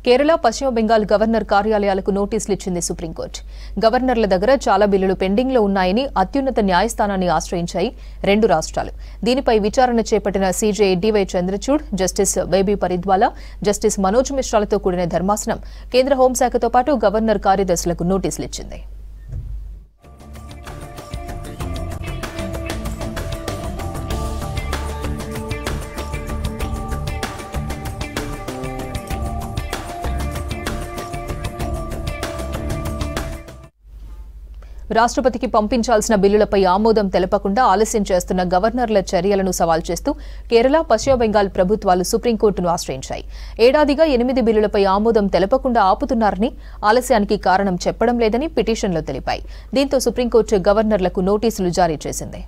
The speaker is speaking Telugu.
కేరళ పశ్చిమ బెంగాల్ గవర్నర్ కార్యాలయాలకు నోటీసులు ఇచ్చింది సుప్రీంకోర్టు. గవర్నర్ల దగ్గర చాలా బిల్లులు పెండింగ్ లో ఉన్నాయని అత్యున్నత న్యాయస్థానాన్ని ఆశ్రయించాయి రెండు రాష్ట్రాలు. దీనిపై విచారణ చేపట్టిన CJ DY Chandrachud, justice JB Pardiwala, justice Manoj మిశ్రాలతో కూడిన ధర్మాసనం కేంద్ర హోంశాఖతో పాటు గవర్నర్ కార్యదర్శులకు నోటీసులు ఇచ్చింది. రాష్ట్రపతికి పంపించాల్సిన బిల్లులపై ఆమోదం తెలపకుండా ఆలస్యం చేస్తున్న గవర్నర్ల చర్యలను సవాల్ చేస్తూ కేరళ, పశ్చిమ బెంగాల్ ప్రభుత్వాలు సుప్రీంకోర్టును ఆశ్రయించాయి. ఏడాదిగా 8 బిల్లులపై ఆమోదం తెలపకుండా ఆపుతున్నారని, ఆలస్యానికి కారణం చెప్పడం లేదని పిటిషన్లో తెలిపాయి. దీంతో సుప్రీంకోర్టు గవర్నర్లకు నోటీసులు జారీ చేసింది.